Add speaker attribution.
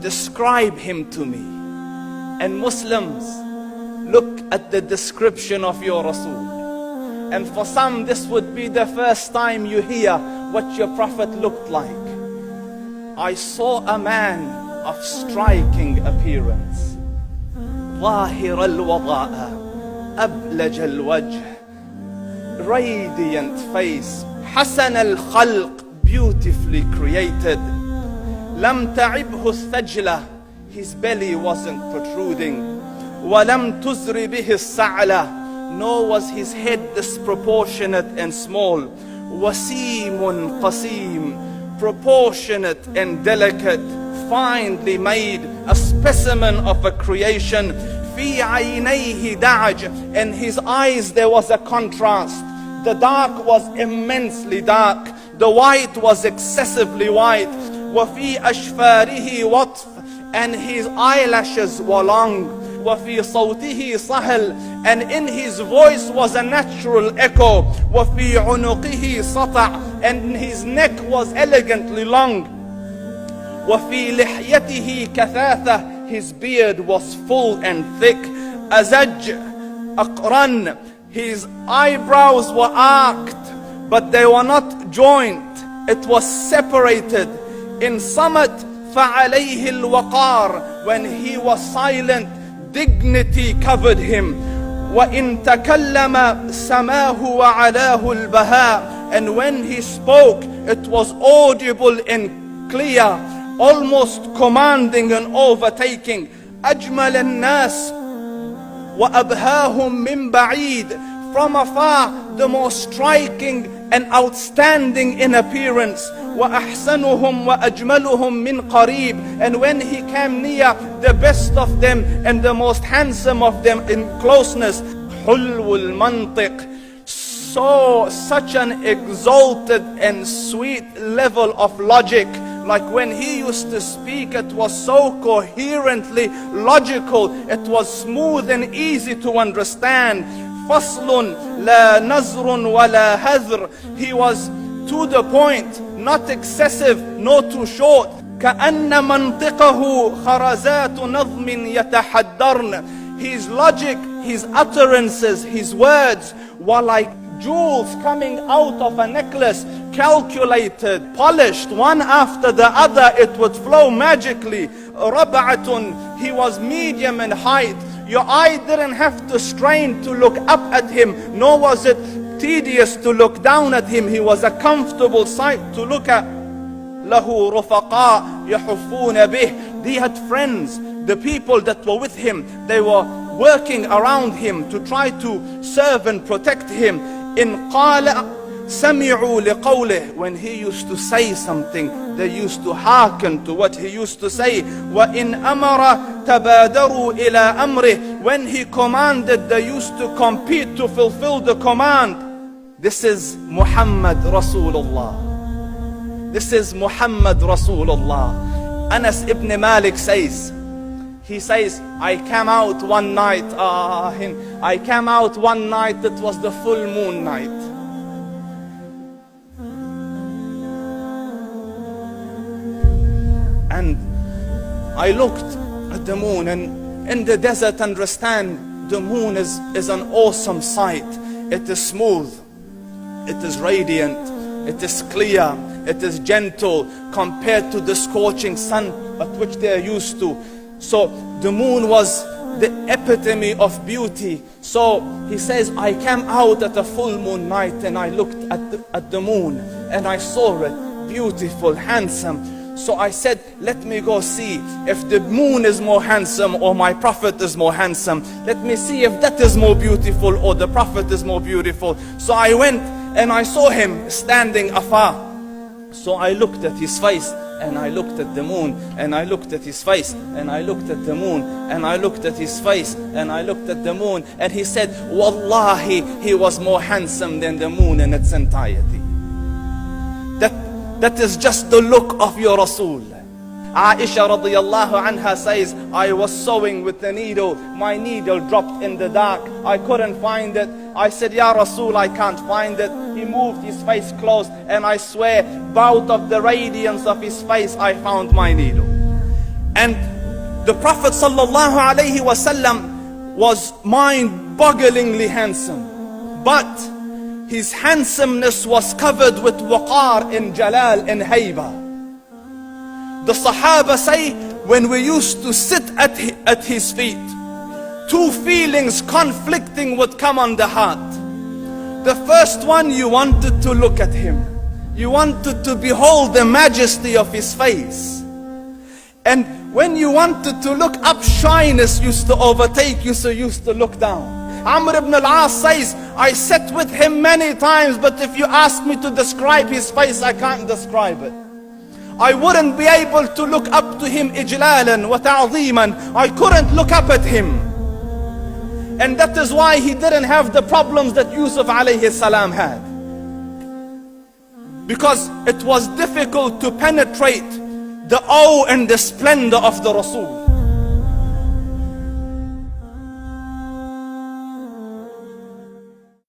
Speaker 1: Describe him to me. And Muslims, look at the description of your Rasul. And for some, this would be the first time you hear what your Prophet looked like. I saw a man of striking appearance. ظاهر الوضاء أبلج الوجه, radiant face, حسن الخلق, beautifully created. لم تعبه الثجلة, his belly wasn't protruding. ولم تزر به السعلة, nor was his head disproportionate and small. وسيم قسيم, proportionate and delicate, finely made, a specimen of a creation. في عينيه دعج, in his eyes there was a contrast. The dark was immensely dark, the white was excessively white. وفي أشفاره وطف, and his eyelashes were long. وفي صوته صهل, and in his voice was a natural echo. وفي عنقه سطع, and his neck was elegantly long. وفي لحيته كثاثة, his beard was full and thick. أزج أقرن, his eyebrows were arched, but they were not joined. It was separated. In Samat فعليه الوقار, when he was silent, dignity covered him. وإن تكلم سماه وعلاه البهاء, and when he spoke, it was audible and clear, almost commanding and overtaking. أجمل الناس وأبهاهم من بعيد, from afar the most striking and outstanding in appearance. وأحسنهم وأجملهم من قريب, and when he came near, the best of them and the most handsome of them in closeness. حلو المنطق, such an exalted and sweet level of logic. Like when he used to speak, it was so coherently logical, it was smooth and easy to understand. فصل لا نزر ولا هذر, he was to the point, not excessive, nor too short. كأن منطقه خرزات نظم يتحدرن, his logic, his utterances, his words were like jewels coming out of a necklace, calculated, polished, one after the other, it would flow magically. ربعة, he was medium in height. Your eye didn't have to strain to look up at him, nor was it tedious to look down at him. He was a comfortable sight to look at. له رفقاء يحفون به, he had friends, the people that were with him, they were working around him to try to serve and protect him. إن قال سمعوا لقوله, when he used to say something, they used to hearken to what he used to say. وإن أمر تبادروا إلى أمره, when he commanded, they used to compete to fulfill the command. This is Muhammad Rasulullah. This is Muhammad Rasulullah. Anas ibn Malik says, he says, I came out one night, it was the full moon night. And I looked at the moon, and in the desert, understand, the moon is an awesome sight. It is smooth, it is radiant, it is clear, it is gentle compared to the scorching sun at which they are used to. So the moon was the epitome of beauty. So he says, I came out at a full moon night and I looked at the moon and I saw it beautiful, handsome. So I said, let me go see if the moon is more handsome or my Prophet is more handsome. Let me see if that is more beautiful or the Prophet is more beautiful. So I went and I saw him standing afar. So I looked at his face and I looked at the moon, and I looked at his face and I looked at the moon, and I looked at his face and I looked at the moon, and he said, Wallahi, he was more handsome than the moon in its entirety. That is just the look of your Rasul. Aisha radiyallahu anha says, I was sewing with the needle. My needle dropped in the dark. I couldn't find it. I said, Ya Rasul, I can't find it. He moved his face close, and I swear, out of the radiance of his face, I found my needle. And the Prophet ﷺ was mind-bogglingly handsome, but his handsomeness was covered with waqar and jalal and hayba. The Sahaba say, when we used to sit at his feet, two feelings conflicting would come on the heart. The first one, you wanted to look at him. You wanted to behold the majesty of his face. And when you wanted to look up, shyness used to overtake you, so you used to look down. Amr ibn al-As says, I sat with him many times, but if you ask me to describe his face, I can't describe it. I wouldn't be able to look up to him ijlalan wa ta'zeeman. I couldn't look up at him. And that is why he didn't have the problems that Yusuf alayhi salam had. Because it was difficult to penetrate the awe and the splendor of the Rasul.